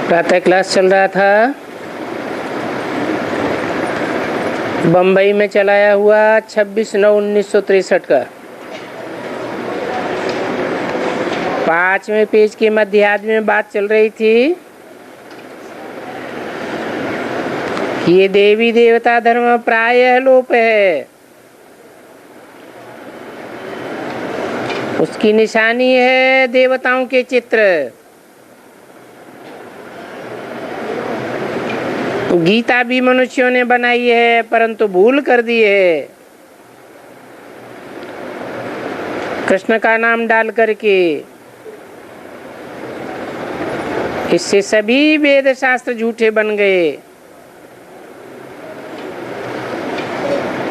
प्रातः क्लास चल रहा था। बम्बई में चलाया हुआ 26/9/1963 का 5वें पेज के मध्याह्न में बात चल रही थी। ये देवी देवता धर्म प्रायः लोप है। उसकी निशानी है देवताओं के चित्र। गीता भी मनुष्यों ने बनाई है परंतु भूल कर दी है, कृष्ण का नाम डाल करके। इससे सभी वेद शास्त्र झूठे बन गए।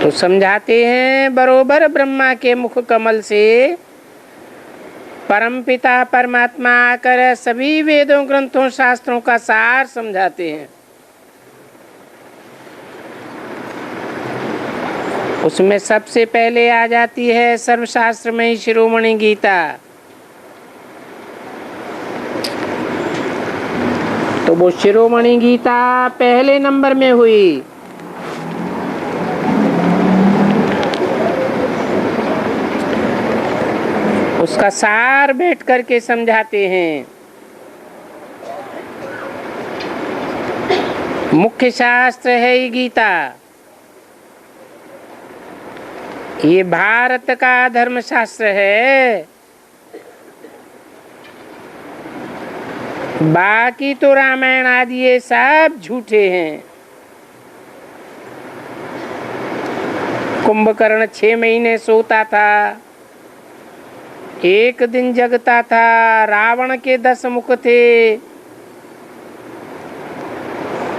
तो समझाते हैं बरोबर ब्रह्मा के मुख कमल से परमपिता परमात्मा आकर सभी वेदों ग्रंथों शास्त्रों का सार समझाते हैं। उसमें सबसे पहले आ जाती है सर्वशास्त्र में शिरोमणि गीता। तो वो शिरोमणि गीता पहले नंबर में हुई। उसका सार बैठ करके समझाते हैं। मुख्य शास्त्र है ये गीता। ये भारत का धर्मशास्त्र है। बाकी तो रामायण आदि ये सब झूठे हैं। कुंभकर्ण 6 महीने सोता था, एक दिन जगता था। रावण के 10 मुख थे।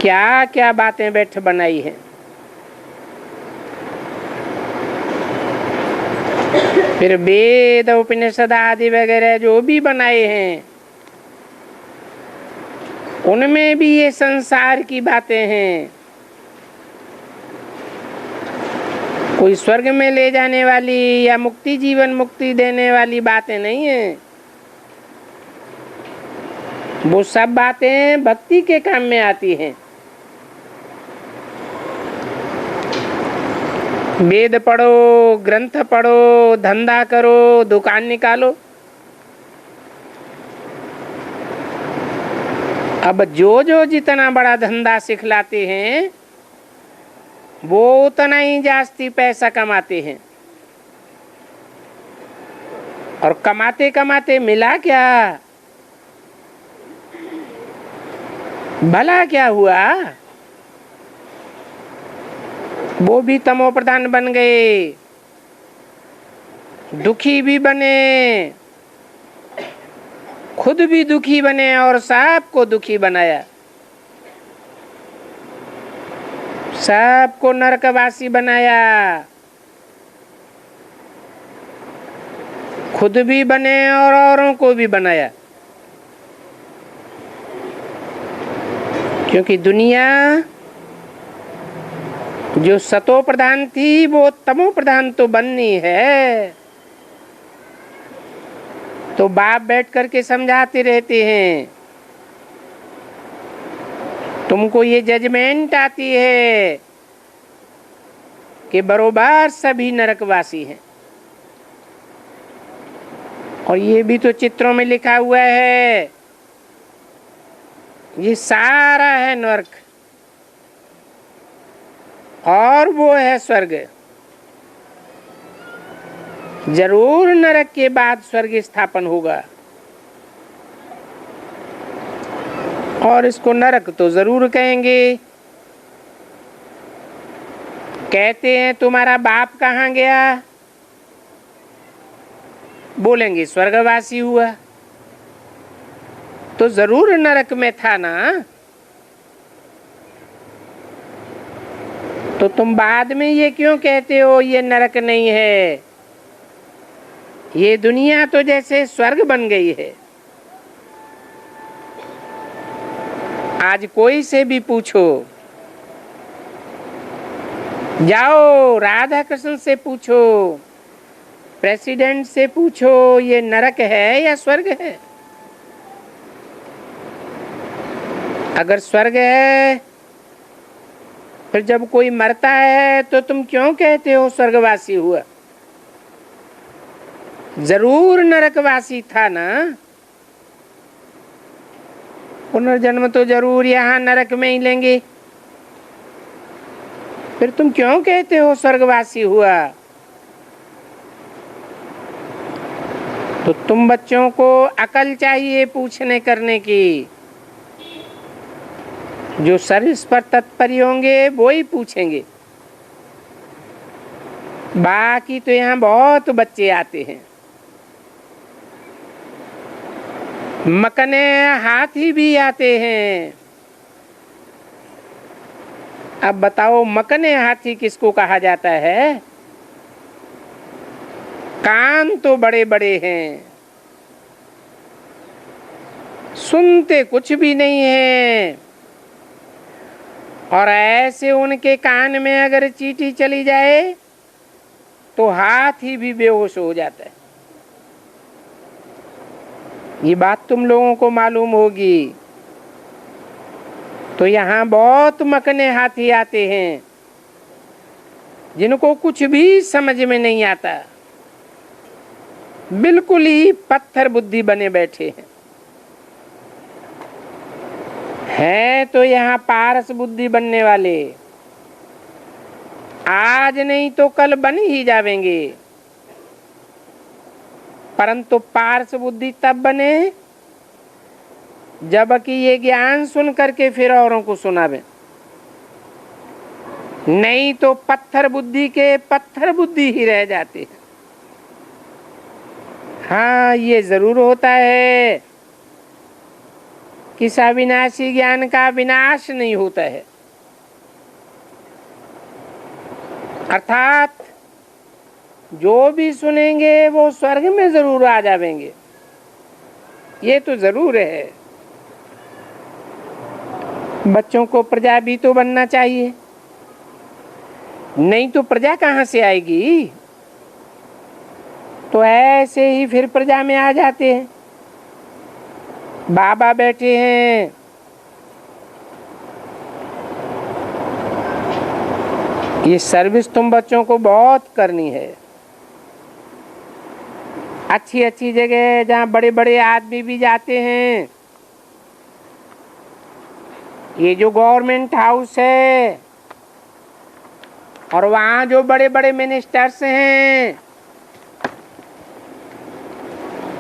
क्या क्या बातें बैठ बनाई हैं। फिर वेद उपनिषद आदि वगैरह जो भी बनाए हैं उनमें भी ये संसार की बातें हैं। कोई स्वर्ग में ले जाने वाली या मुक्ति जीवन मुक्ति देने वाली बातें नहीं है। वो सब बातें भक्ति के काम में आती हैं। वेद पढ़ो, ग्रंथ पढ़ो, धंधा करो, दुकान निकालो। अब जो जितना बड़ा धंधा सिखलाते हैं वो उतना ही जास्ती पैसा कमाते हैं। और कमाते कमाते मिला क्या? भला क्या हुआ? वो भी तमो प्रधान बन गए, दुखी भी बने, खुद भी दुखी बने और सबको दुखी बनाया। सबको नरकवासी बनाया, खुद भी बने और औरों को भी बनाया। क्योंकि दुनिया जो सतो प्रधान थी वो तमो प्रधान तो बननी है। तो बाप बैठ करके समझाते रहते हैं। तुमको ये जजमेंट आती है कि बरोबर सभी नरकवासी हैं। और ये भी तो चित्रों में लिखा हुआ है। ये सारा है नरक और वो है स्वर्ग। जरूर नरक के बाद स्वर्ग स्थापन होगा। और इसको नरक तो जरूर कहेंगे। कहते हैं तुम्हारा बाप कहाँ गया? बोलेंगे स्वर्गवासी हुआ। तो जरूर नरक में था ना। तो तुम बाद में ये क्यों कहते हो ये नरक नहीं है? ये दुनिया तो जैसे स्वर्ग बन गई है। आज कोई से भी पूछो, जाओ राधा कृष्ण से पूछो, प्रेसिडेंट से पूछो, ये नरक है या स्वर्ग है? अगर स्वर्ग है, फिर जब कोई मरता है तो तुम क्यों कहते हो स्वर्गवासी हुआ? जरूर नरकवासी था ना। पुनर्जन्म तो जरूर यहाँ नरक में ही लेंगे, फिर तुम क्यों कहते हो स्वर्गवासी हुआ? तो तुम बच्चों को अकल चाहिए पूछने करने की। जो सर्विस पर तत्पर होंगे वो ही पूछेंगे। बाकी तो यहाँ बहुत बच्चे आते हैं। मकने हाथी भी आते हैं। अब बताओ, मकने हाथी किसको कहा जाता है? कान तो बड़े बड़े हैं, सुनते कुछ भी नहीं है, और ऐसे उनके कान में अगर चींटी चली जाए तो हाथी भी बेहोश हो जाता है। ये बात तुम लोगों को मालूम होगी। तो यहाँ बहुत मकने हाथी आते हैं जिनको कुछ भी समझ में नहीं आता, बिल्कुल ही पत्थर बुद्धि बने बैठे हैं। तो यहाँ पारस बुद्धि बनने वाले आज नहीं तो कल बन ही जावेंगे, परंतु पारस बुद्धि तब बने जबकि ये ज्ञान सुन करके फिर औरों को सुनावे। नहीं तो पत्थर बुद्धि के पत्थर बुद्धि ही रह जाते हैं। हाँ, ये जरूर होता है कि अविनाशी ज्ञान का विनाश नहीं होता है, अर्थात जो भी सुनेंगे वो स्वर्ग में जरूर आ जाएंगे, ये तो जरूर है। बच्चों को प्रजा भी तो बनना चाहिए, नहीं तो प्रजा कहाँ से आएगी? तो ऐसे ही फिर प्रजा में आ जाते हैं। बाबा बैठे हैं, ये सर्विस तुम बच्चों को बहुत करनी है। अच्छी अच्छी जगह जहाँ बड़े बड़े आदमी भी जाते हैं। ये जो गवर्नमेंट हाउस है और वहाँ जो बड़े बड़े मिनिस्टर्स हैं,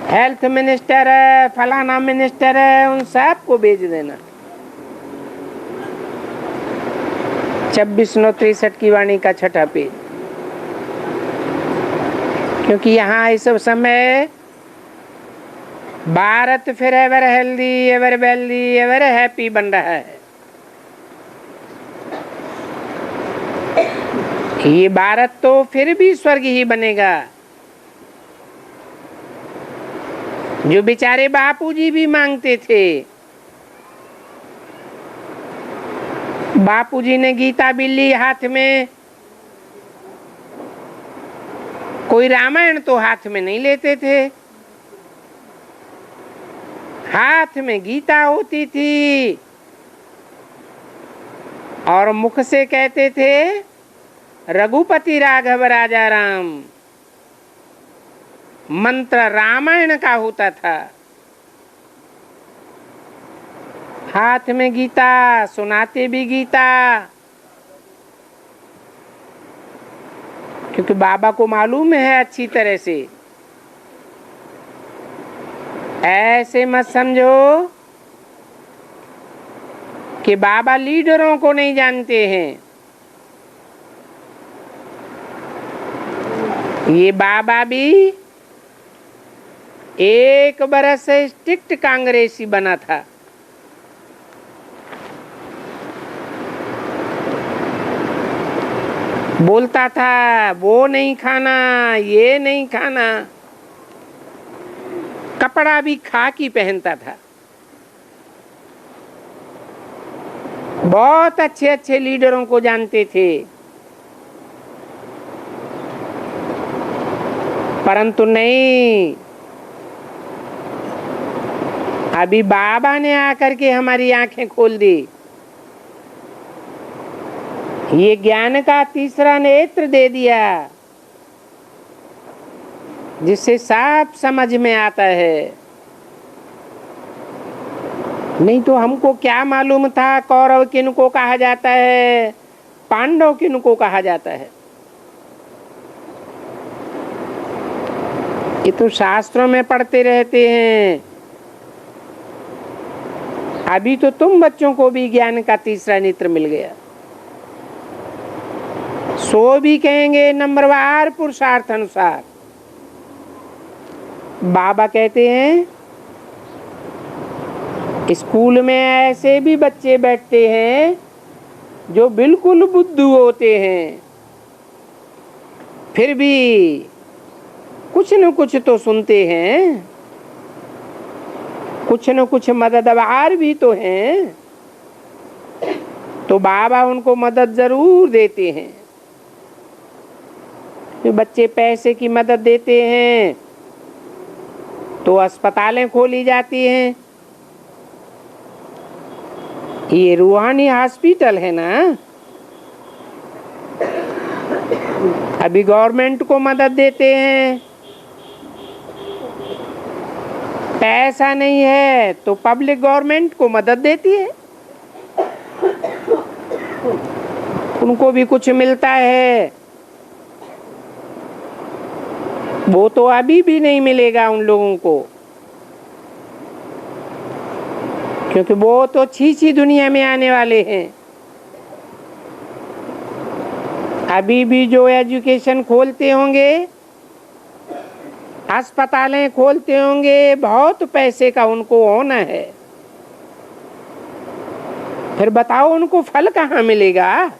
हेल्थ मिनिस्टर है, फलाना मिनिस्टर है, उन सब को भेज देना। 26/9/63 की वाणी का 6ठा पेज। क्योंकि यहाँ इस समय भारत फिर ever healthy, ever wealthy, ever happy बन रहा है। ये भारत तो फिर भी स्वर्ग ही बनेगा। जो बेचारे बापूजी भी मांगते थे, बापूजी ने गीता भी ली हाथ में, कोई रामायण तो हाथ में नहीं लेते थे, हाथ में गीता होती थी और मुख से कहते थे रघुपति राघव राजा राम। मंत्र रामायण का होता था, हाथ में गीता, सुनाते भी गीता। क्योंकि बाबा को मालूम है अच्छी तरह से। ऐसे मत समझो कि बाबा लीडरों को नहीं जानते हैं। ये बाबा भी 1 बरस से स्ट्रिक्ट कांग्रेसी बना था। बोलता था वो नहीं खाना, ये नहीं खाना, कपड़ा भी खाकी पहनता था। बहुत अच्छे अच्छे लीडरों को जानते थे, परंतु नहीं, अभी बाबा ने आकर के हमारी आंखें खोल दी। ये ज्ञान का तीसरा नेत्र दे दिया, जिससे साफ समझ में आता है। नहीं तो हमको क्या मालूम था कौरव किनको कहा जाता है, पांडव किनको कहा जाता है। ये तो शास्त्रों में पढ़ते रहते हैं। अभी तो तुम बच्चों को भी ज्ञान का तीसरा नेत्र मिल गया। सो भी कहेंगे नंबरवार पुरुषार्थ अनुसार। बाबा कहते हैं स्कूल में ऐसे भी बच्चे बैठते हैं जो बिल्कुल बुद्धू होते हैं, फिर भी कुछ न कुछ तो सुनते हैं, कुछ न कुछ मददगार भी तो हैं। तो बाबा उनको मदद जरूर देते हैं। जो बच्चे पैसे की मदद देते हैं तो अस्पतालें खोली जाती हैं। ये रूहानी हॉस्पिटल है ना। अभी गवर्नमेंट को मदद देते हैं। पैसा नहीं है तो पब्लिक गवर्नमेंट को मदद देती है, उनको भी कुछ मिलता है। वो तो अभी भी नहीं मिलेगा उन लोगों को, क्योंकि वो तो छी दुनिया में आने वाले हैं। अभी भी जो एजुकेशन खोलते होंगे, अस्पतालें खोलते होंगे, बहुत पैसे का उनको होना है। फिर बताओ उनको फल कहाँ मिलेगा।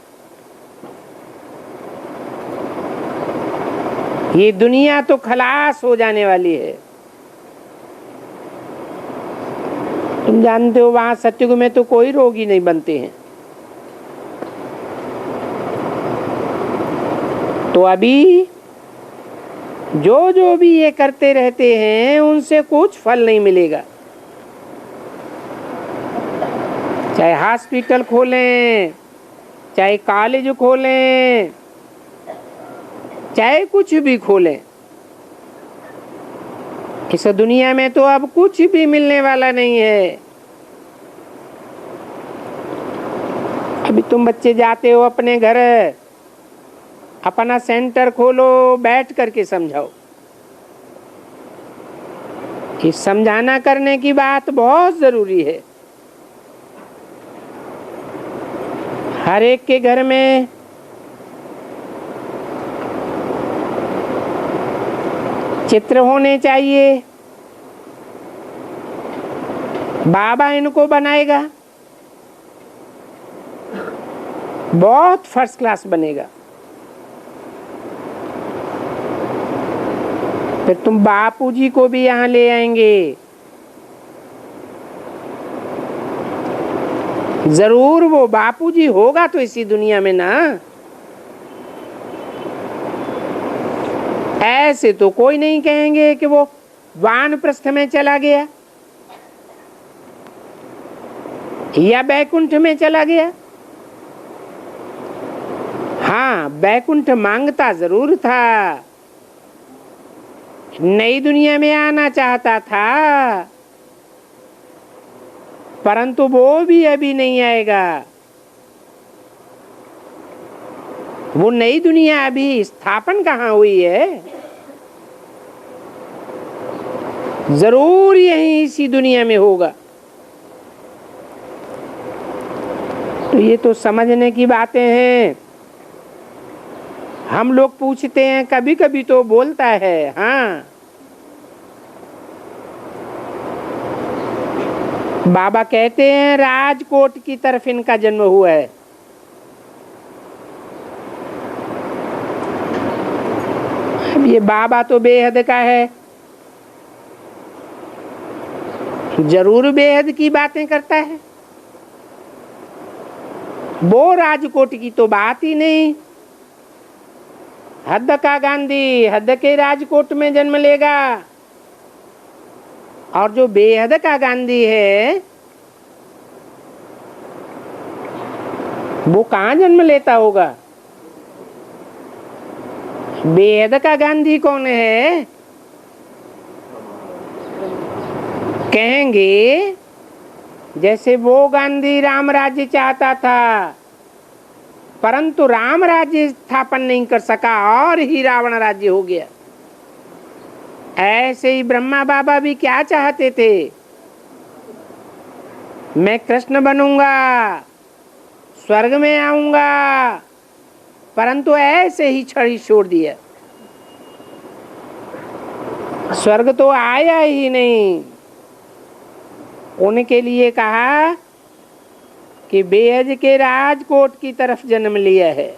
ये दुनिया तो खलास हो जाने वाली है। तुम जानते हो वहां सत्युग में तो कोई रोगी नहीं बनते हैं। तो अभी जो भी ये करते रहते हैं उनसे कुछ फल नहीं मिलेगा। चाहे हॉस्पिटल खोलें, चाहे कॉलेज खोलें, चाहे कुछ भी खोलें, इस दुनिया में तो अब कुछ भी मिलने वाला नहीं है। अभी तुम बच्चे जाते हो अपने घर, अपना सेंटर खोलो, बैठ करके समझाओ। ये समझाना करने की बात बहुत जरूरी है। हर एक के घर में चित्र होने चाहिए। बाबा इनको बनाएगा, बहुत फर्स्ट क्लास बनेगा। फिर तुम बापूजी को भी यहाँ ले आएंगे। जरूर वो बापूजी होगा तो इसी दुनिया में ना। ऐसे तो कोई नहीं कहेंगे कि वो वानप्रस्थ में चला गया या बैकुंठ में चला गया। हाँ, बैकुंठ मांगता जरूर था, नई दुनिया में आना चाहता था, परंतु वो भी अभी नहीं आएगा। वो नई दुनिया अभी स्थापन कहाँ हुई है। जरूर यही इसी दुनिया में होगा। तो ये तो समझने की बातें हैं। हम लोग पूछते हैं, कभी कभी तो बोलता है। हाँ, बाबा कहते हैं राजकोट की तरफ इनका जन्म हुआ है। अब ये बाबा तो बेहद का है, जरूर बेहद की बातें करता है। वो राजकोट की तो बात ही नहीं। हद का गांधी हद के राजकोट में जन्म लेगा और जो बेहद का गांधी है वो कहाँ जन्म लेता होगा? बेहद का गांधी कौन है? कहेंगे जैसे वो गांधी राम राज्य चाहता था परंतु राम राज्य स्थापन नहीं कर सका और ही रावण राज्य हो गया। ऐसे ही ब्रह्मा बाबा भी क्या चाहते थे? मैं कृष्ण बनूंगा, स्वर्ग में आऊंगा, परंतु ऐसे ही छड़ी छोड़ दिया। स्वर्ग तो आया ही नहीं। उनके लिए कहा कि बेहद के राजकोट की तरफ जन्म लिया है।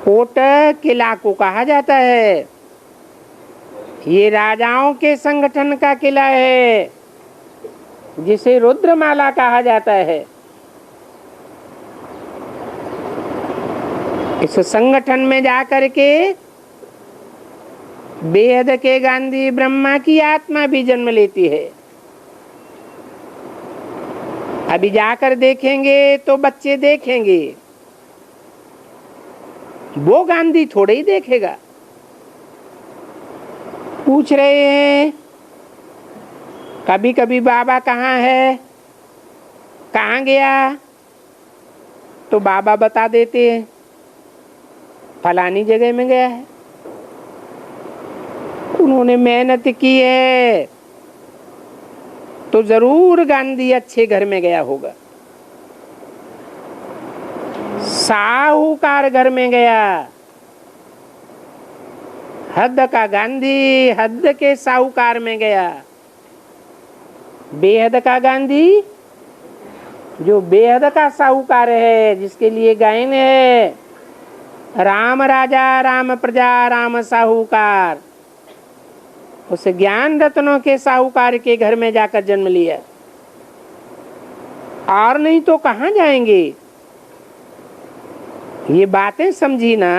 कोट किला को कहा जाता है, ये राजाओं के संगठन का किला है जिसे रुद्रमाला कहा जाता है। इस संगठन में जाकर के बेहद के गांधी ब्रह्मा की आत्मा भी जन्म लेती है। अभी जाकर देखेंगे तो बच्चे देखेंगे, वो गांधी थोड़े ही देखेगा। पूछ रहे हैं कभी कभी बाबा कहाँ है, कहाँ गया, तो बाबा बता देते हैं फलानी जगह में गया है। उन्होंने मेहनत की है तो जरूर गांधी अच्छे घर में गया होगा। साहूकार घर में गया। हद का गांधी हद के साहूकार में गया। बेहद का गांधी जो बेहद का साहूकार है, जिसके लिए गायन है राम राजा राम प्रजा राम साहूकार, उस ज्ञान रत्नों के साहूकार के घर में जाकर जन्म लिया। और नहीं तो कहाँ जाएंगे? ये बातें समझी ना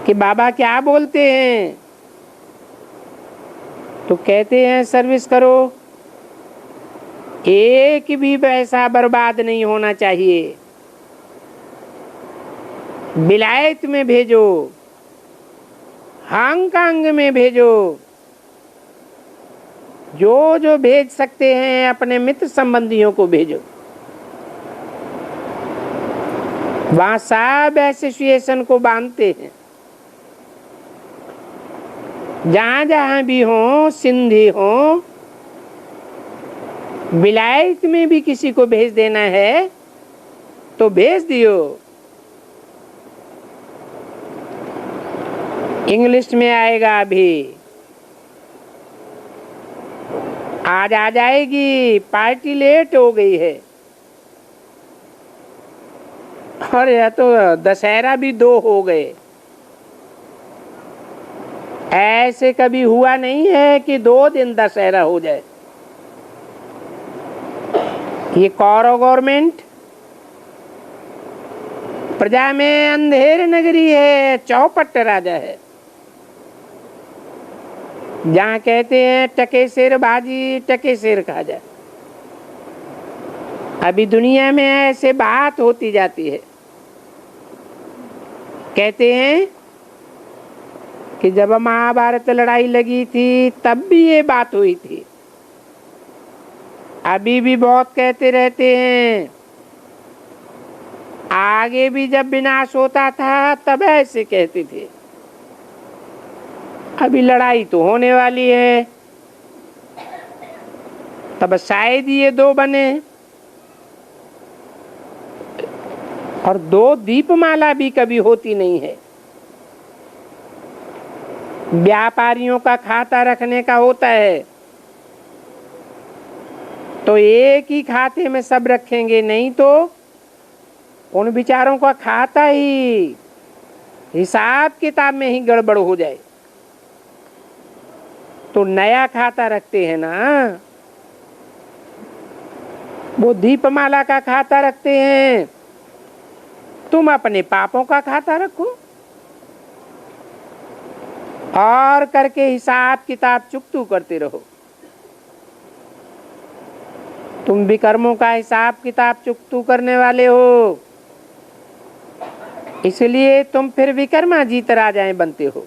कि बाबा क्या बोलते हैं। तो कहते हैं सर्विस करो, एक भी पैसा बर्बाद नहीं होना चाहिए। विलायत में भेजो, हांगकांग में भेजो, जो जो भेज सकते हैं अपने मित्र संबंधियों को भेजो। वहां सब एसोसिएशन को बांधते हैं। जहां जहां भी हो, सिंधी हो, विलायत में भी किसी को भेज देना है तो भेज दियो। इंग्लिश में आएगा, अभी आज आ जाएगी, पार्टी लेट हो गई है। और यह तो दशहरा भी 2 हो गए। ऐसे कभी हुआ नहीं है कि 2 दिन दशहरा हो जाए। ये कौरव गवर्नमेंट प्रजा में अंधेर नगरी है, चौपट राजा है। जहाँ कहते हैं टके शेर बाजी, टके शेर खा जाए। अभी दुनिया में ऐसे बात होती जाती है। कहते हैं कि जब महाभारत लड़ाई लगी थी तब भी ये बात हुई थी। अभी भी बहुत कहते रहते हैं। आगे भी जब विनाश होता था तब ऐसे कहते थे। अभी लड़ाई तो होने वाली है, तब शायद ये 2 बने। और 2 दीपमाला भी कभी होती नहीं है। व्यापारियों का खाता रखने का होता है तो एक ही खाते में सब रखेंगे, नहीं तो उन बेचारों का खाता ही हिसाब किताब में ही गड़बड़ हो जाए। तो नया खाता रखते हैं ना, वो दीपमाला का खाता रखते हैं। तुम अपने पापों का खाता रखो और करके हिसाब किताब चुकतू करते रहो। तुम विकर्मों का हिसाब किताब चुकतू करने वाले हो, इसलिए तुम फिर विकर्माजीत राजाएं बनते हो।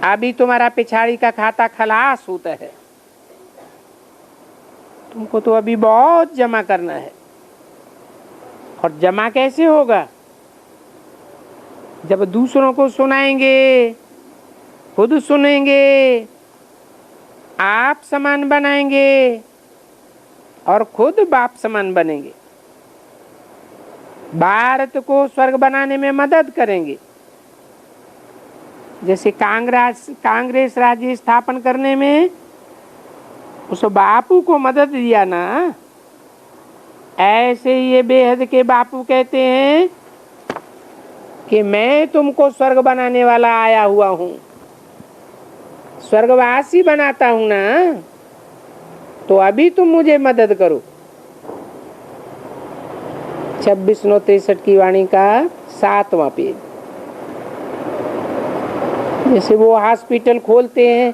अभी तुम्हारा पिछाड़ी का खाता खलास होता है, तुमको तो अभी बहुत जमा करना है। और जमा कैसे होगा? जब दूसरों को सुनाएंगे, खुद सुनेंगे, आप समान बनाएंगे और खुद बाप समान बनेंगे, भारत को स्वर्ग बनाने में मदद करेंगे। जैसे कांग्रेस राज्य स्थापन करने में उस बापू को मदद दिया ना, ऐसे ये बेहद के बापू कहते हैं कि मैं तुमको स्वर्ग बनाने वाला आया हुआ हूं, स्वर्गवासी बनाता हूं ना, तो अभी तुम मुझे मदद करो। 26/9/63 की वाणी का 7वां पेज। जैसे वो हॉस्पिटल खोलते हैं,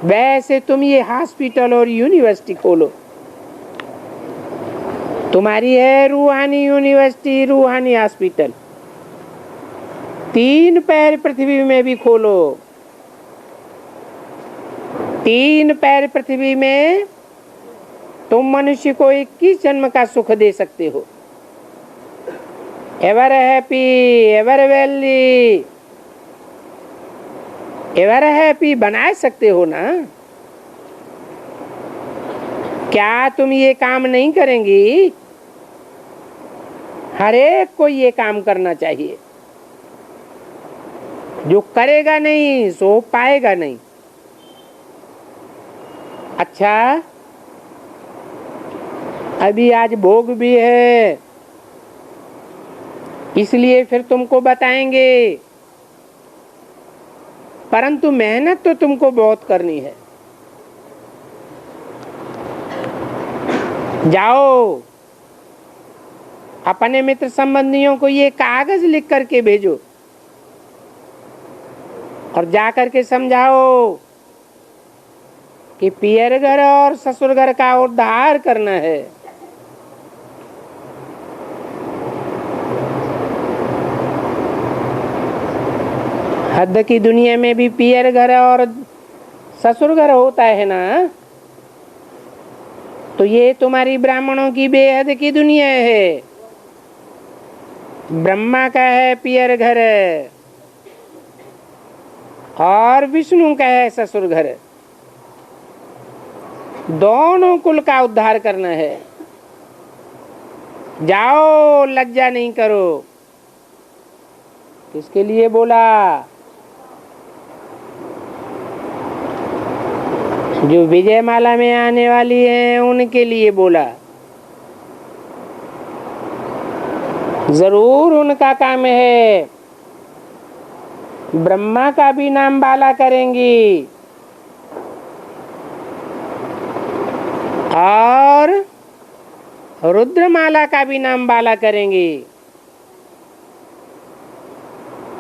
वैसे तुम ये हॉस्पिटल और यूनिवर्सिटी खोलो। तुम्हारी है रूहानी यूनिवर्सिटी, रूहानी हॉस्पिटल। 3 पैर पृथ्वी में भी खोलो। 3 पैर पृथ्वी में तुम मनुष्य को 21 जन्म का सुख दे सकते हो। Ever happy, ever wealthy, ever happy बना सकते हो ना। क्या तुम ये काम नहीं करेंगी? हर एक को ये काम करना चाहिए। जो करेगा नहीं सो पाएगा नहीं। अच्छा, अभी आज भोग भी है, इसलिए फिर तुमको बताएंगे, परंतु मेहनत तो तुमको बहुत करनी है। जाओ, अपने मित्र संबंधियों को ये कागज लिख करके भेजो और जा करके समझाओ कि पियर घर और ससुर घर का उद्धार करना है। हद की दुनिया में भी पियर घर और ससुर घर होता है ना, तो ये तुम्हारी ब्राह्मणों की बेहद की दुनिया है। ब्रह्मा का है पियर घर और विष्णु का है ससुर घर। दोनों कुल का उद्धार करना है। जाओ, लज्जा नहीं करो। किसके लिए बोला? जो विजयमाला में आने वाली हैं उनके लिए बोला। जरूर उनका काम है, ब्रह्मा का भी नाम बाला करेंगी और रुद्रमाला का भी नाम बाला करेंगी।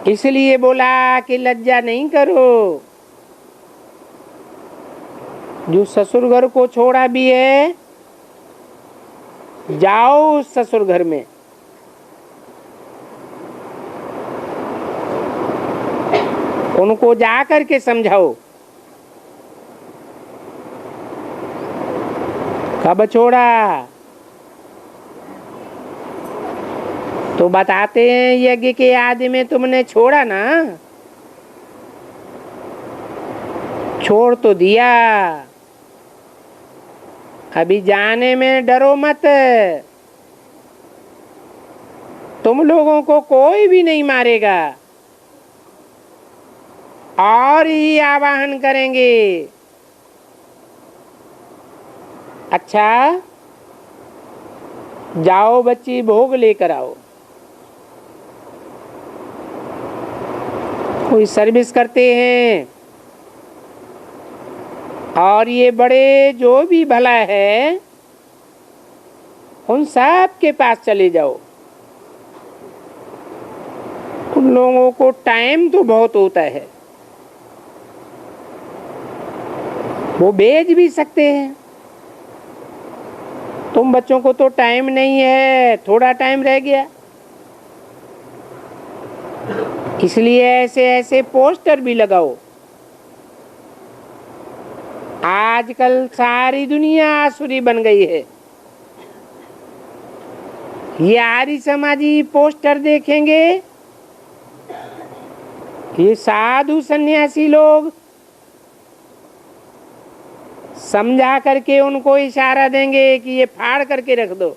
इसलिए बोला कि लज्जा नहीं करो। जो ससुर घर को छोड़ा भी है, जाओ उस ससुर घर में। उनको जा करके समझाओ। कब छोड़ा? तो बताते हैं यज्ञ के आदि में तुमने छोड़ा ना। छोड़ तो दिया, अभी जाने में डरो मत। तुम लोगों को कोई भी नहीं मारेगा और ही आवाहन करेंगे। अच्छा, जाओ बच्ची, भोग लेकर आओ। कोई सर्विस करते हैं और ये बड़े जो भी भला है उन सब के पास चले जाओ। उन लोगों को टाइम तो बहुत होता है, वो बेच भी सकते हैं। तुम बच्चों को तो टाइम नहीं है, थोड़ा टाइम रह गया, इसलिए ऐसे ऐसे पोस्टर भी लगाओ। आजकल सारी दुनिया आसुरी बन गई है। ये आर्य समाजी पोस्टर देखेंगे, ये साधु सन्यासी लोग समझा करके उनको इशारा देंगे कि ये फाड़ करके रख दो,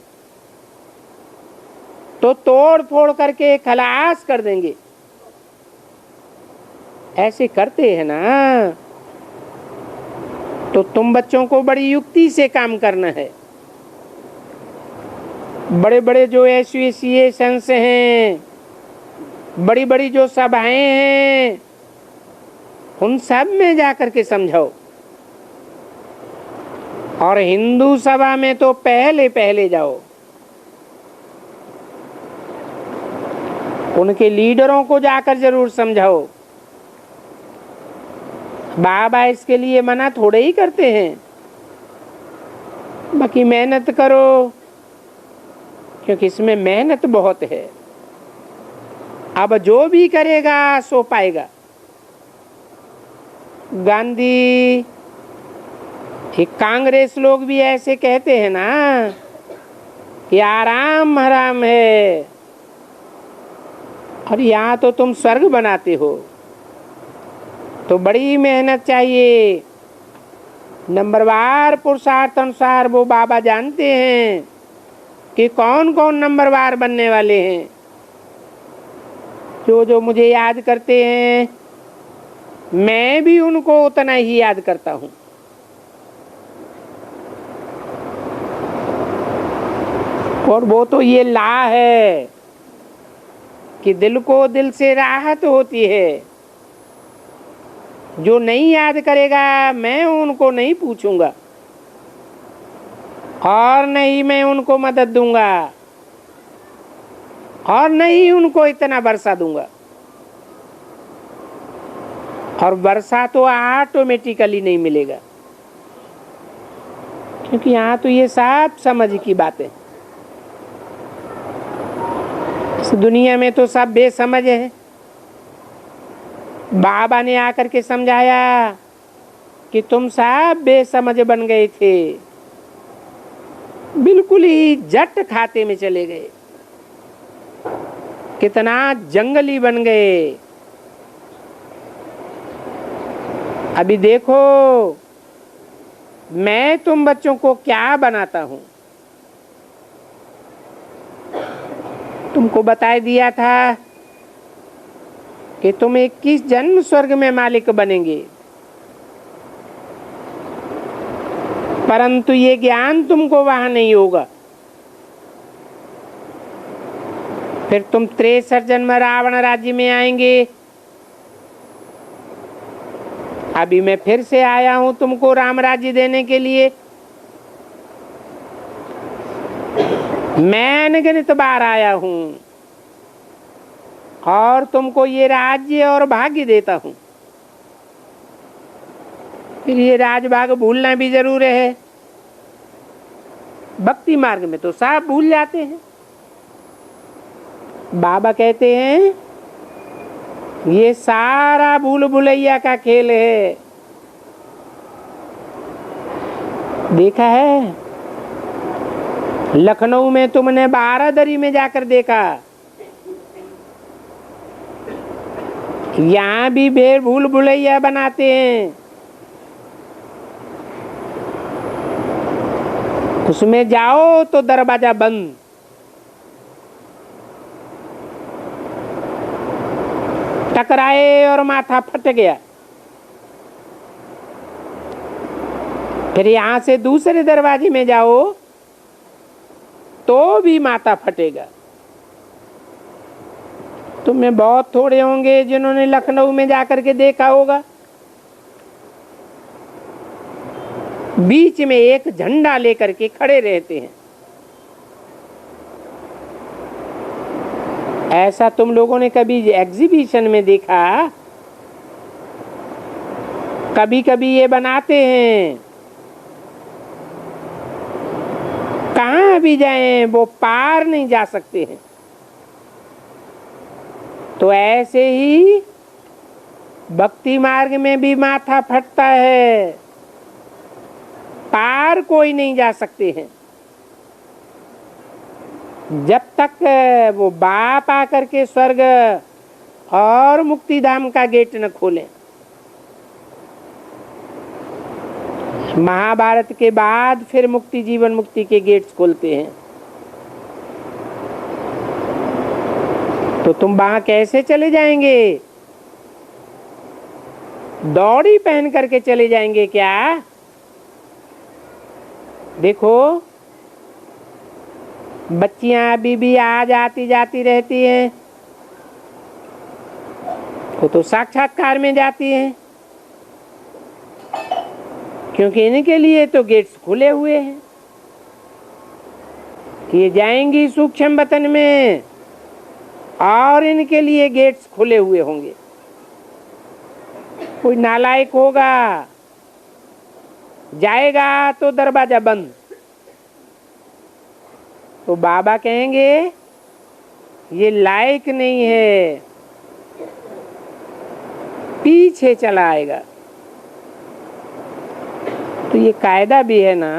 तो तोड़ फोड़ करके खलास कर देंगे। ऐसे करते हैं ना, तो तुम बच्चों को बड़ी युक्ति से काम करना है। बड़े बड़े जो एसोसिएशंस हैं, बड़ी बड़ी जो सभाएं हैं, उन सब में जाकर के समझाओ। और हिंदू सभा में तो पहले पहले जाओ, उनके लीडरों को जाकर जरूर समझाओ। बाबा इसके लिए मना थोड़े ही करते हैं, बाकी मेहनत करो, क्योंकि इसमें मेहनत बहुत है। अब जो भी करेगा सो पाएगा। गांधी, ये कांग्रेस लोग भी ऐसे कहते हैं ना कि आराम हराम है, और यहाँ तो तुम स्वर्ग बनाते हो, तो बड़ी मेहनत चाहिए। नंबरवार पुरुषार्थ अनुसार वो बाबा जानते हैं कि कौन कौन नंबरवार बनने वाले हैं। जो जो मुझे याद करते हैं, मैं भी उनको उतना ही याद करता हूँ। और वो तो ये ला है कि दिल को दिल से राहत होती है। जो नहीं याद करेगा मैं उनको नहीं पूछूंगा, और नहीं मैं उनको मदद दूंगा, और नहीं उनको इतना वर्षा दूंगा। और वर्षा तो ऑटोमेटिकली नहीं मिलेगा, क्योंकि यहाँ तो ये सब समझ की बातें। इस दुनिया में तो सब बेसमझ है। बाबा ने आकर के समझाया कि तुम सब बेसमझ बन गए थे, बिल्कुल ही जट खाते में चले गए, कितना जंगली बन गए। अभी देखो मैं तुम बच्चों को क्या बनाता हूं। तुमको बता दिया था कि तुम 21 जन्म स्वर्ग में मालिक बनेंगे, परंतु ये ज्ञान तुमको वहां नहीं होगा। फिर तुम 63 जन्म रावण राज्य में आएंगे। अभी मैं फिर से आया हूं तुमको राम राज्य देने के लिए। मैं अनगिनत बार आया हूं और तुमको ये राज्य और भाग्य देता हूं। फिर ये राज भाग भूलना भी जरूर है। भक्ति मार्ग में तो सब भूल जाते हैं। बाबा कहते हैं ये सारा भूल भुलैया का खेल है। देखा है लखनऊ में तुमने बारादरी में जाकर देखा, यहाँ भी भेड़ भूल भुलैया बनाते हैं। उसमें जाओ तो दरवाजा बंद, टकराए और माथा फट गया। फिर यहां से दूसरे दरवाजे में जाओ तो भी माथा फटेगा। तुम्हें बहुत थोड़े होंगे जिन्होंने लखनऊ में जाकर के देखा होगा। बीच में एक झंडा लेकर के खड़े रहते हैं। ऐसा तुम लोगों ने कभी एग्जीबिशन में देखा? कभी कभी ये बनाते हैं, कहाँ भी जाएं वो पार नहीं जा सकते हैं। तो ऐसे ही भक्ति मार्ग में भी माथा फटता है, पार कोई नहीं जा सकते हैं जब तक वो बाप आकर के स्वर्ग और मुक्ति धाम का गेट न खोलें। महाभारत के बाद फिर मुक्ति जीवन मुक्ति के गेट्स खोलते हैं। तो तुम वहां कैसे चले जाएंगे? दौड़ी पहन करके चले जाएंगे क्या? देखो बच्चियां अभी भी आज आती जाती रहती हैं, वो तो साक्षात्कार में जाती हैं, क्योंकि इनके लिए तो गेट्स खुले हुए हैं। ये जाएंगी सूक्ष्म वतन में और इनके लिए गेट्स खुले हुए होंगे। कोई नालायक होगा, जाएगा तो दरवाजा बंद, तो बाबा कहेंगे ये लायक नहीं है, पीछे चला आएगा। तो ये कायदा भी है ना।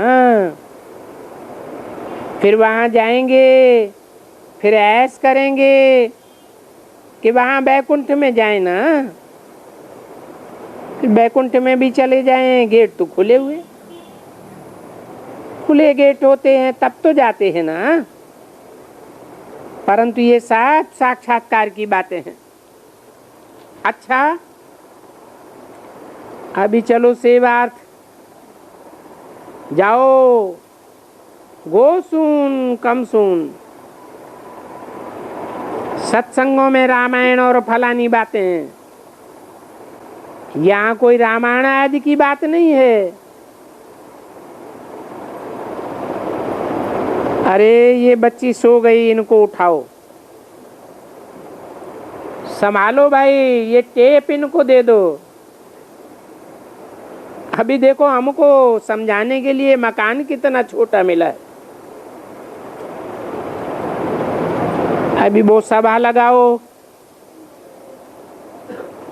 फिर वहां जाएंगे, फिर ऐश करेंगे कि वहां बैकुंठ में जाए ना। फिर बैकुंठ में भी चले जाएं, गेट तो खुले हुए, खुले गेट होते हैं तब तो जाते हैं ना। परंतु ये सब साक्षात्कार की बातें हैं। अच्छा अभी चलो सेवार्थ जाओ, गो सुन कम सुन। सत्संगों में रामायण और फलानी बातें हैं, यहाँ कोई रामायण आदि की बात नहीं है। अरे ये बच्ची सो गई, इनको उठाओ, संभालो भाई, ये टेप इनको दे दो। अभी देखो हमको समझाने के लिए मकान कितना छोटा मिला है। अभी वो सभा लगाओ,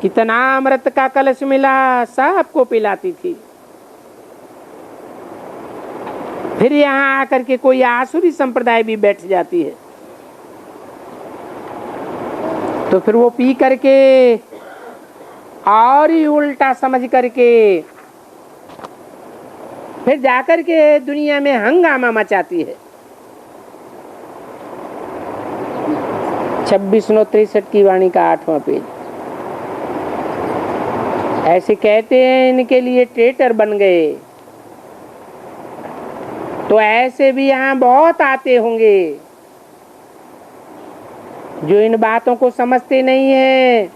कितना अमृत का कलश मिला, सबको पिलाती थी। फिर यहाँ आकर के कोई आसुरी संप्रदाय भी बैठ जाती है, तो फिर वो पी करके और ही उल्टा समझ करके फिर जाकर के दुनिया में हंगामा मचाती है। 2663 की वाणी का 8वां पेज। ऐसे कहते हैं इनके लिए ट्रेटर बन गए। तो ऐसे भी यहाँ बहुत आते होंगे जो इन बातों को समझते नहीं है।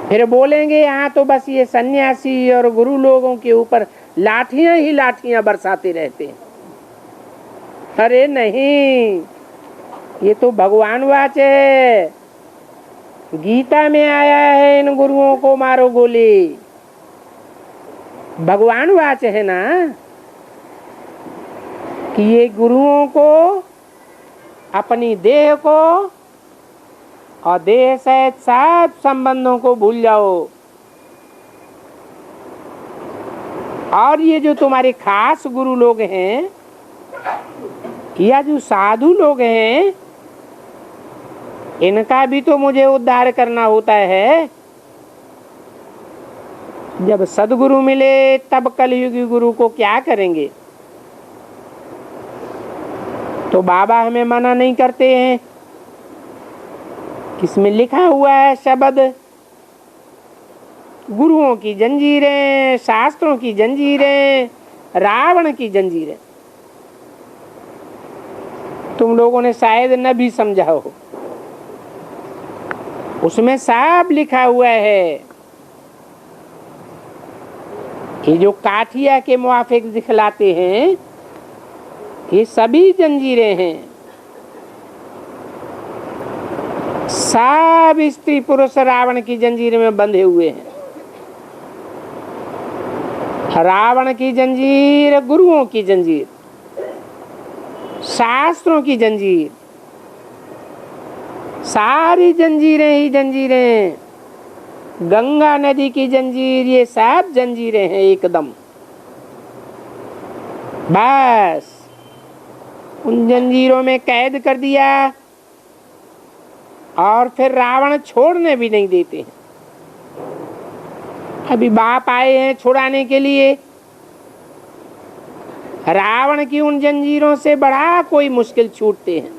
फिर बोलेंगे यहाँ तो बस ये सन्यासी और गुरु लोगों के ऊपर लाठियां ही लाठियां बरसाते रहते हैं। अरे नहीं, ये तो भगवान वाच है, गीता में आया है इन गुरुओं को मारो गोली। भगवान वाच है ना कि ये गुरुओं को, अपनी देह को और देह सहित सब संबंधों को भूल जाओ। और ये जो तुम्हारे खास गुरु लोग हैं या जो साधु लोग हैं, इनका भी तो मुझे उद्धार करना होता है। जब सदगुरु मिले तब कलयुगी गुरु को क्या करेंगे? तो बाबा हमें मना नहीं करते हैं। किसमें लिखा हुआ है शब्द, गुरुओं की जंजीरें, शास्त्रों की जंजीरें, रावण की जंजीरें। तुम लोगों ने शायद न भी समझा हो, उसमें साफ लिखा हुआ है। ये जो काठिया के मुआफिक दिखलाते हैं, ये सभी जंजीरें हैं। सब स्त्री पुरुष रावण की जंजीर में बंधे हुए हैं। रावण की जंजीर, गुरुओं की जंजीर, शास्त्रों की जंजीर, सारी जंजीरें ही जंजीरें, गंगा नदी की जंजीर, ये सब जंजीरें हैं एकदम। बस उन जंजीरों में कैद कर दिया और फिर रावण छोड़ने भी नहीं देते हैं। अभी बाप आए हैं छुड़ाने के लिए। रावण की उन जंजीरों से बड़ा कोई मुश्किल छूटते हैं।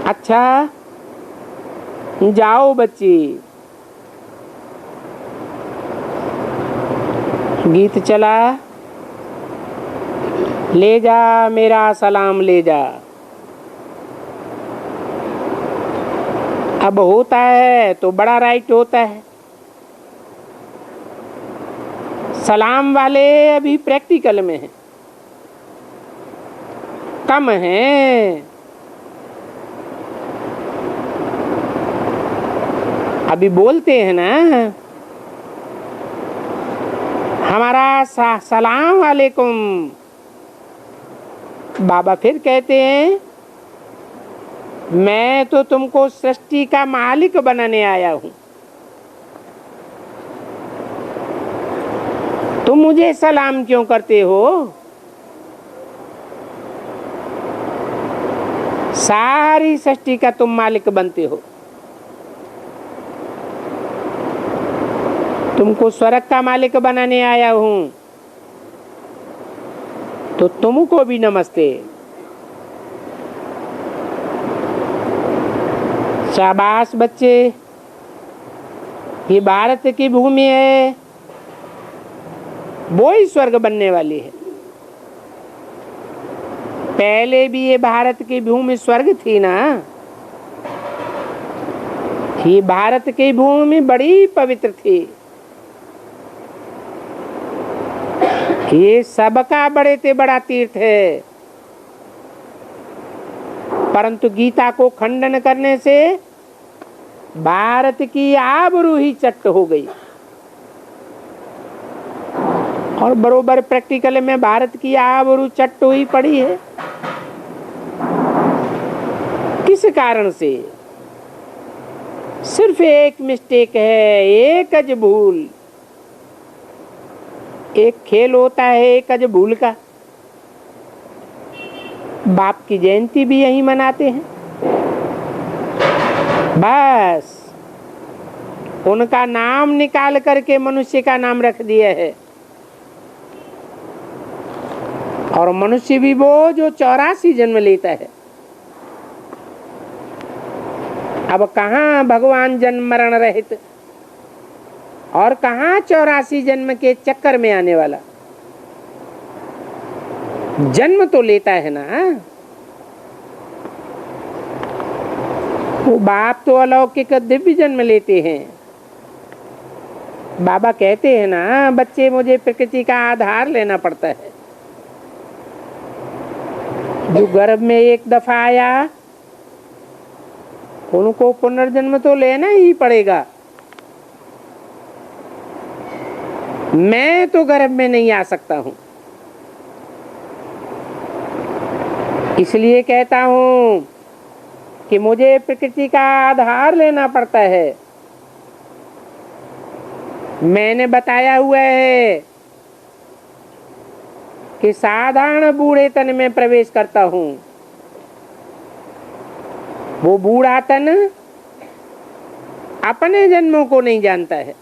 अच्छा जाओ बच्चे, गीत चला, ले जा मेरा सलाम ले जा। अब होता है तो बड़ा राइट होता है। सलाम वाले अभी प्रैक्टिकल में हैं, कम हैं। अभी बोलते हैं ना, हमारा सलाम वालेकुम। बाबा फिर कहते हैं, मैं तो तुमको सृष्टि का मालिक बनाने आया हूं, तुम मुझे सलाम क्यों करते हो? सारी सृष्टि का तुम मालिक बनते हो। तुमको स्वर्ग का मालिक बनाने आया हूं, तो तुमको भी नमस्ते। शाबाश बच्चे, ये भारत की भूमि है, वो ही स्वर्ग बनने वाली है। पहले भी ये भारत की भूमि स्वर्ग थी ना। ये भारत की भूमि बड़ी पवित्र थी। ये सबका बड़े से बड़ा तीर्थ है, परंतु गीता को खंडन करने से भारत की आबरू ही चट्ट हो गई। और बरोबर प्रैक्टिकल में भारत की आबरू चट्ट हुई पड़ी है। किस कारण से? सिर्फ एक मिस्टेक है, एक अज भूल। एक खेल होता है एक अज भूल का। बाप की जयंती भी यही मनाते हैं। बस उनका नाम निकाल करके मनुष्य का नाम रख दिया है। और मनुष्य भी वो जो 84 जन्म लेता है। अब कहाँ भगवान जन्म मरण रहित और कहाँ 84 जन्म के चक्कर में आने वाला। जन्म तो लेता है ना। वो बाप तो अलौकिक दिव्य जन्म लेते हैं। बाबा कहते हैं ना, बच्चे मुझे प्रकृति का आधार लेना पड़ता है। जो गर्भ में एक दफा आया उनको पुनर्जन्म तो लेना ही पड़ेगा। मैं तो गर्भ में नहीं आ सकता हूं, इसलिए कहता हूं कि मुझे प्रकृति का आधार लेना पड़ता है। मैंने बताया हुआ है कि साधारण बूढ़े तन में प्रवेश करता हूं। वो बूढ़ा तन अपने जन्मों को नहीं जानता है।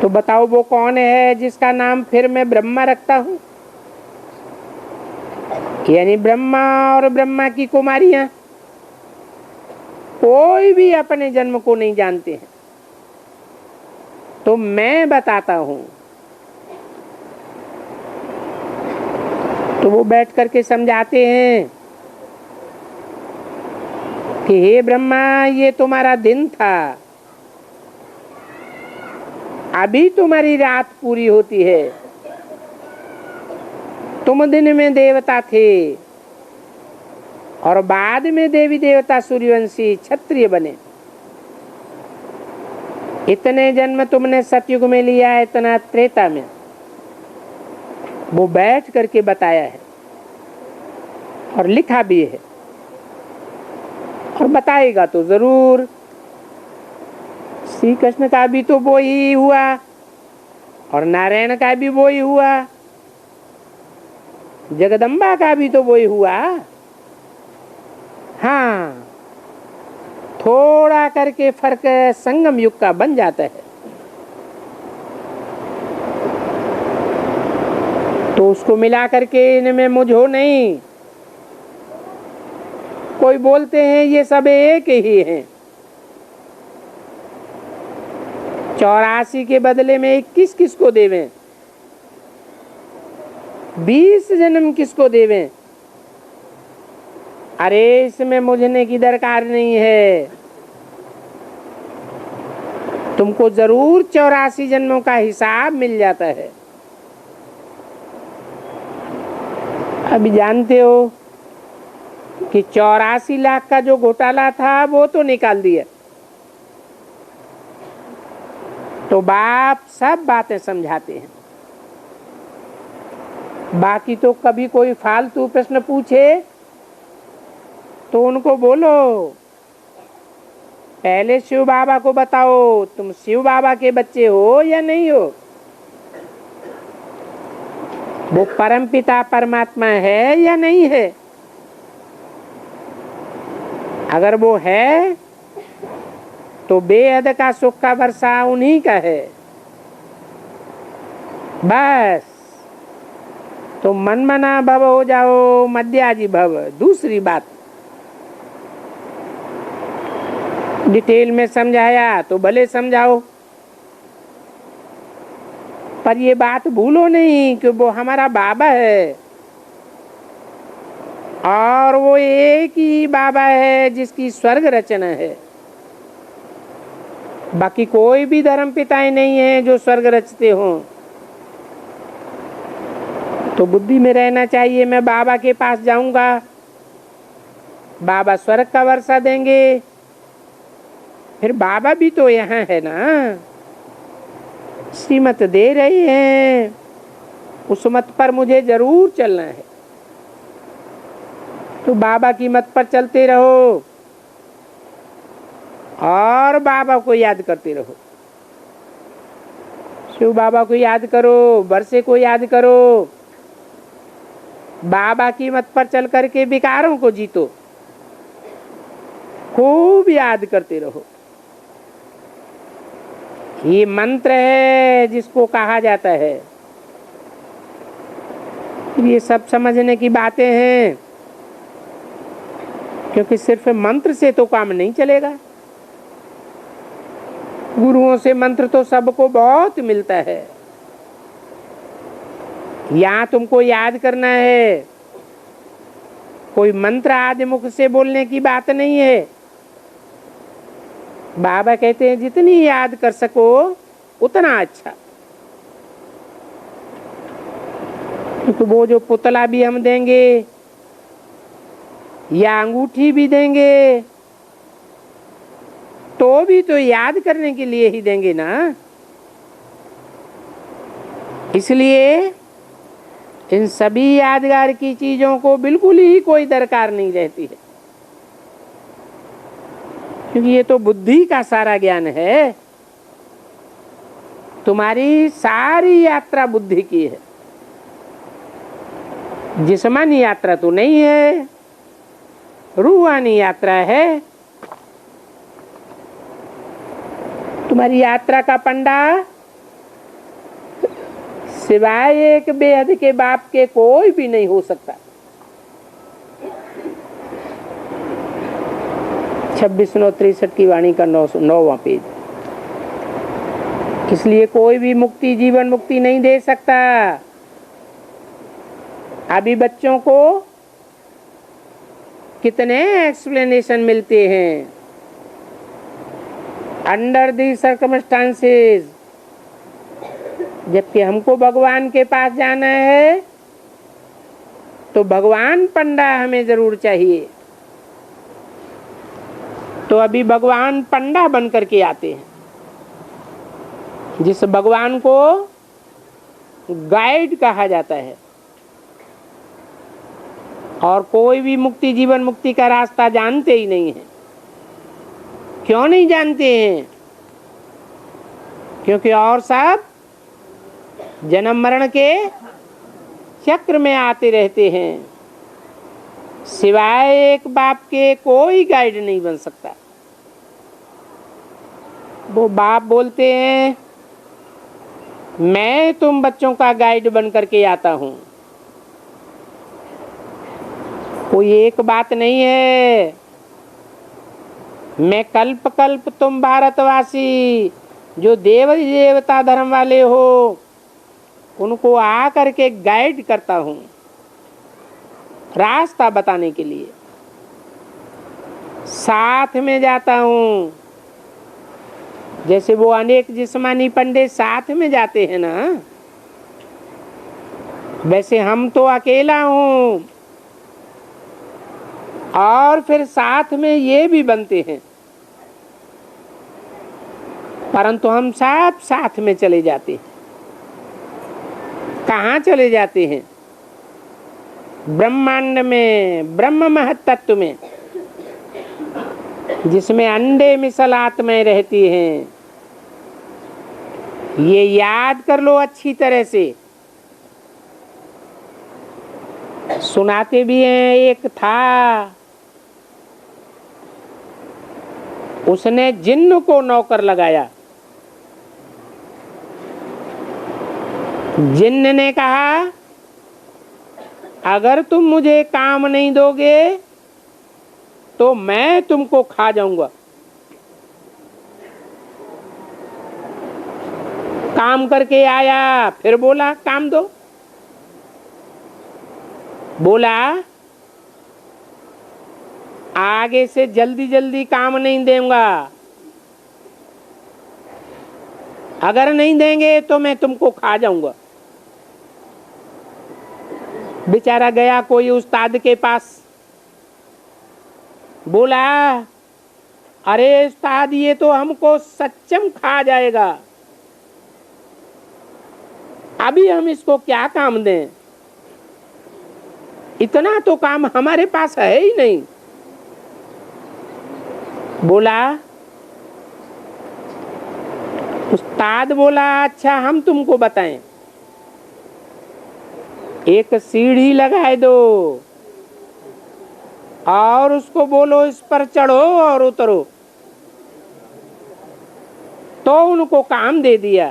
तो बताओ वो कौन है जिसका नाम फिर मैं ब्रह्मा रखता हूं? यानी ब्रह्मा और ब्रह्मा की कुमारियां कोई भी अपने जन्म को नहीं जानते हैं। तो मैं बताता हूं। तो वो बैठ करके समझाते हैं कि हे ब्रह्मा, ये तुम्हारा दिन था, अभी तुम्हारी रात पूरी होती है। तुम दिन में देवता थे, और बाद में देवी देवता सूर्यवंशी क्षत्रिय बने। इतने जन्म तुमने सतयुग में लिया, इतना त्रेता में। वो बैठ करके बताया है और लिखा भी है और बताएगा तो जरूर। श्री कृष्ण का भी तो वो ही हुआ और नारायण का भी वो ही हुआ, जगदम्बा का भी तो वो ही हुआ। हाँ, थोड़ा करके फर्क संगम युग का बन जाता है, तो उसको मिला करके इनमें मुझो नहीं। कोई बोलते हैं ये सब एक ही हैं, 84 के बदले में 21 किसको देवें, 20 जन्म किसको देवें। अरे इसमें मुझने की दरकार नहीं है, तुमको जरूर 84 जन्मों का हिसाब मिल जाता है। अभी जानते हो कि 84 लाख का जो घोटाला था वो तो निकाल दिया, तो बाप सब बातें समझाते हैं। बाकी तो कभी कोई फालतू प्रश्न पूछे तो उनको बोलो पहले शिव बाबा को बताओ तुम शिव बाबा के बच्चे हो या नहीं हो। वो परमपिता परमात्मा है या नहीं है। अगर वो है तो बेहद का सुख का वर्षा उन्हीं का है। बस तो मनमना भव हो जाओ, मध्याजी भव। दूसरी बात डिटेल में समझाया तो भले समझाओ, पर ये बात भूलो नहीं कि वो हमारा बाबा है और वो एक ही बाबा है जिसकी स्वर्ग रचना है। बाकी कोई भी धर्म पिताएं नहीं है जो स्वर्ग रचते हों। तो बुद्धि में रहना चाहिए, मैं बाबा के पास जाऊंगा, बाबा स्वर्ग का वर्षा देंगे। फिर बाबा भी तो यहाँ है ना, श्रीमत दे रही हैं, उस मत पर मुझे जरूर चलना है। तो बाबा की मत पर चलते रहो और बाबा को याद करते रहो। शिव बाबा को याद करो, वर्षे को याद करो, बाबा की मत पर चल करके विकारों को जीतो। खूब याद करते रहो। ये मंत्र है जिसको कहा जाता है। ये सब समझने की बातें हैं, क्योंकि सिर्फ मंत्र से तो काम नहीं चलेगा। गुरुओं से मंत्र तो सबको बहुत मिलता है। यहाँ तुमको याद करना है, कोई मंत्र आदि मुख से बोलने की बात नहीं है। बाबा कहते हैं जितनी याद कर सको उतना अच्छा। तो वो जो पुतला भी हम देंगे या अंगूठी भी देंगे तो भी तो याद करने के लिए ही देंगे ना। इसलिए इन सभी यादगार की चीजों को बिल्कुल ही कोई दरकार नहीं रहती है, क्योंकि ये तो बुद्धि का सारा ज्ञान है। तुम्हारी सारी यात्रा बुद्धि की है, जिस्मानी यात्रा तो नहीं है, रूहानी यात्रा है। तुम्हारी यात्रा का पंडा सिवाय एक बेहद के बाप के कोई भी नहीं हो सकता। 2663 की वाणी का 9वां पेज। इसलिए कोई भी मुक्ति जीवन मुक्ति नहीं दे सकता। अभी बच्चों को कितने एक्सप्लेनेशन मिलते हैं अंडर दी सर्कमस्टांसेस, जबकि हमको भगवान के पास जाना है तो भगवान पंडा हमें जरूर चाहिए। तो अभी भगवान पंडा बन करके आते हैं, जिस भगवान को गाइड कहा जाता है। और कोई भी मुक्ति, जीवन मुक्ति का रास्ता जानते ही नहीं है। क्यों नहीं जानते हैं? क्योंकि और सब जन्म मरण के चक्र में आते रहते हैं। सिवाय एक बाप के कोई गाइड नहीं बन सकता। वो बाप बोलते हैं, मैं तुम बच्चों का गाइड बन करके आता हूं। कोई एक बात नहीं है। मैं कल्प कल्प तुम भारतवासी जो देवता धर्म वाले हो उनको आ करके गाइड करता हूं, रास्ता बताने के लिए साथ में जाता हूं। जैसे वो अनेक जिस्मानी पंडित साथ में जाते हैं ना, वैसे हम तो अकेला हूं और फिर साथ में ये भी बनते हैं, परंतु हम सब साथ में चले जाते हैं। कहाँ चले जाते हैं? ब्रह्मांड में, ब्रह्म महत्त्व में, जिसमें अंडे मिसल आत्माएं रहती हैं। ये याद कर लो अच्छी तरह से। सुनाते भी हैं। एक था, उसने जिन्न को नौकर लगाया। जिन्न ने कहा, अगर तुम मुझे काम नहीं दोगे तो मैं तुमको खा जाऊंगा। काम करके आया, फिर बोला काम दो। बोला आगे से जल्दी जल्दी काम नहीं दूंगा, अगर नहीं देंगे तो मैं तुमको खा जाऊंगा। बेचारा गया कोई उस्ताद के पास, बोला अरे उस्ताद ये तो हमको सच्चम खा जाएगा, अभी हम इसको क्या काम दें, इतना तो काम हमारे पास है ही नहीं। बोला उस्ताद बोला अच्छा हम तुमको बताएं, एक सीढ़ी लगाए दो और उसको बोलो इस पर चढ़ो और उतरो, तो उनको काम दे दिया।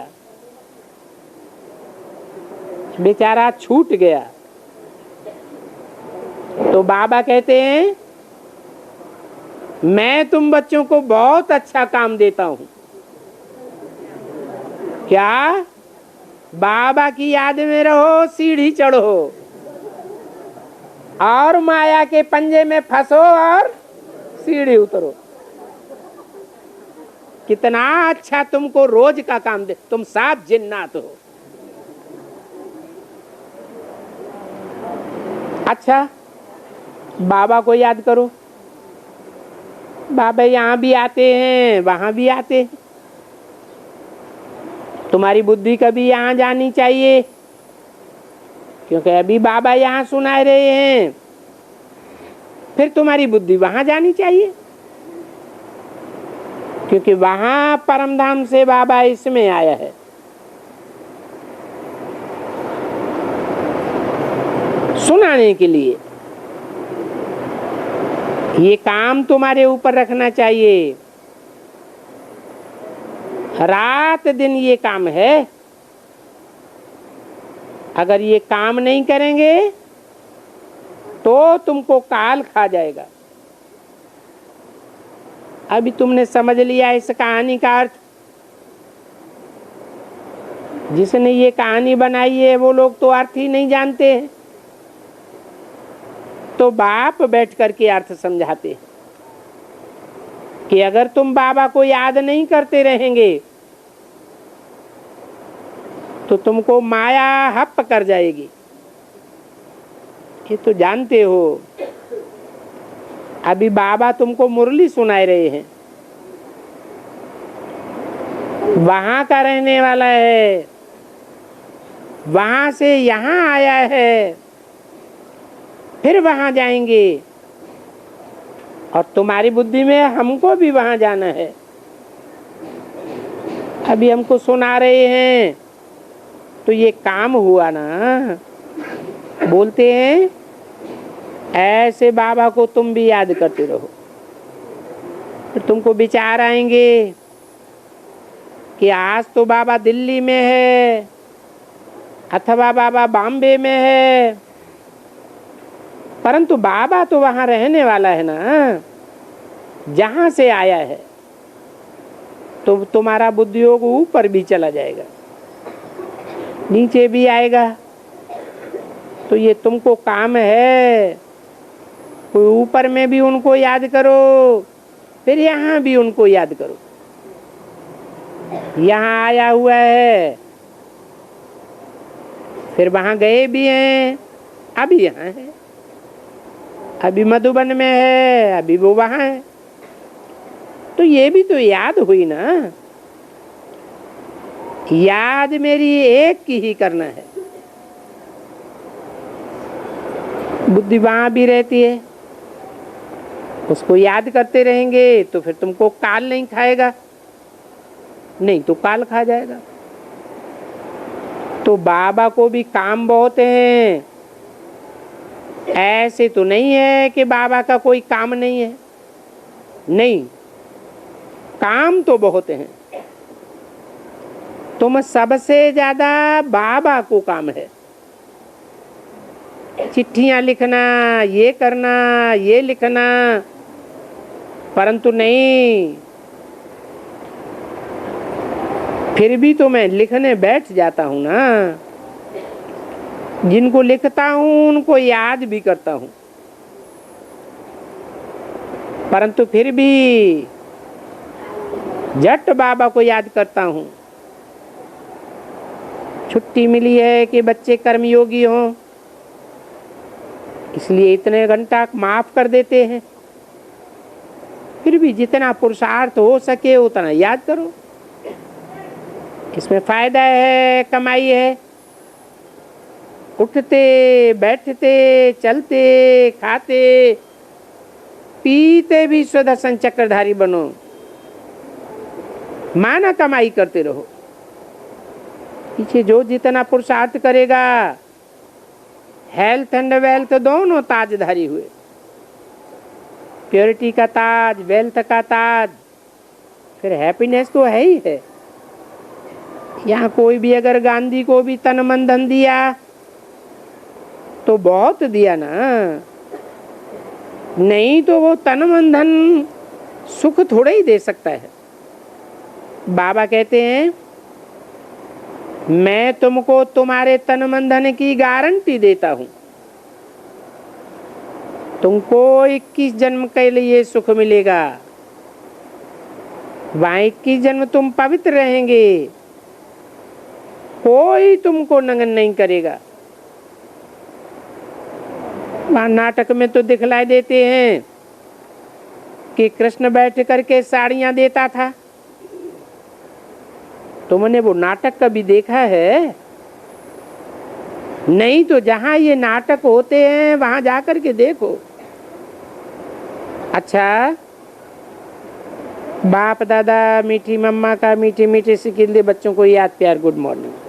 बेचारा छूट गया। तो बाबा कहते हैं मैं तुम बच्चों को बहुत अच्छा काम देता हूं। क्या? बाबा की याद में रहो, सीढ़ी चढ़ो और माया के पंजे में फंसो और सीढ़ी उतरो। कितना अच्छा तुमको रोज का काम दे, तुम साफ जिन्नात हो। अच्छा बाबा को याद करो। बाबा यहाँ भी आते हैं, वहां भी आते हैं। तुम्हारी बुद्धि कभी यहाँ जानी चाहिए, क्योंकि अभी बाबा यहाँ सुना रहे हैं, फिर तुम्हारी बुद्धि वहां जानी चाहिए, क्योंकि वहां परमधाम से बाबा इसमें आया है। सुनाने के लिए ये काम तुम्हारे ऊपर रखना चाहिए। रात दिन ये काम है। अगर ये काम नहीं करेंगे तो तुमको काल खा जाएगा। अभी तुमने समझ लिया इस कहानी का अर्थ। जिसने ये कहानी बनाई है वो लोग तो अर्थ ही नहीं जानते हैं, तो बाप बैठ करके अर्थ समझाते कि अगर तुम बाबा को याद नहीं करते रहेंगे तो तुमको माया हप कर जाएगी। ये तो जानते हो। अभी बाबा तुमको मुरली सुनाए रहे हैं, वहां का रहने वाला है, वहां से यहां आया है, फिर वहां जाएंगे, और तुम्हारी बुद्धि में हमको भी वहां जाना है। अभी हमको सुना रहे हैं तो ये काम हुआ ना। बोलते हैं ऐसे बाबा को तुम भी याद करते रहो, फिर तुमको विचार आएंगे कि आज तो बाबा दिल्ली में है अथवा बाबा बॉम्बे में है, परंतु बाबा तो वहां रहने वाला है ना, जहां से आया है। तो तुम्हारा बुद्धि योग ऊपर भी चला जाएगा, नीचे भी आएगा। तो ये तुमको काम है, कोई ऊपर में भी उनको याद करो, फिर यहाँ भी उनको याद करो। यहाँ आया हुआ है, फिर वहां गए भी हैं, अभी यहाँ है, अभी मधुबन में है, अभी वो वहां है। तो ये भी तो याद हुई ना। याद मेरी एक की ही करना है। बुद्धि वहां भी रहती है, उसको याद करते रहेंगे तो फिर तुमको काल नहीं खाएगा, नहीं तो काल खा जाएगा। तो बाबा को भी काम बहुत हैं, ऐसे तो नहीं है कि बाबा का कोई काम नहीं है, नहीं, काम तो बहुत हैं। तुम सबसे ज्यादा बाबा को काम है। चिट्ठियां लिखना, ये करना, ये लिखना, परंतु नहीं, फिर भी तो मैं लिखने बैठ जाता हूं ना। जिनको लिखता हूं उनको याद भी करता हूं, परंतु फिर भी झट बाबा को याद करता हूं। छुट्टी मिली है कि बच्चे कर्मयोगी हों, इसलिए इतने घंटा माफ कर देते हैं। फिर भी जितना पुरुषार्थ हो सके उतना याद करो, इसमें फायदा है, कमाई है। उठते बैठते चलते खाते पीते भी सुदर्शन चक्रधारी बनो, माना कमाई करते रहो। पीछे जो जितना पुरुषार्थ करेगा, हेल्थ एंड वेल्थ दोनों ताजधारी हुए। प्योरिटी का ताज, वेल्थ का ताज, फिर हैप्पीनेस तो है ही है। यहाँ कोई भी अगर गांधी को भी तन मन धन दिया तो बहुत दिया ना, नहीं तो वो तन मन धन सुख थोड़ा ही दे सकता है। बाबा कहते हैं मैं तुमको तुम्हारे तन मन धन की गारंटी देता हूं, तुमको 21 जन्म के लिए सुख मिलेगा, वहां 21 जन्म तुम पवित्र रहेंगे, कोई तुमको नंगन नहीं करेगा। वहां नाटक में तो दिखलाई देते हैं कि कृष्ण बैठ करके साड़ियां देता था। तुमने वो नाटक कभी देखा है? नहीं तो जहां ये नाटक होते हैं वहां जाकर के देखो। अच्छा, बाप दादा मीठी मम्मा का मीठी मीठी सिकिंदे बच्चों को याद प्यार गुड मॉर्निंग।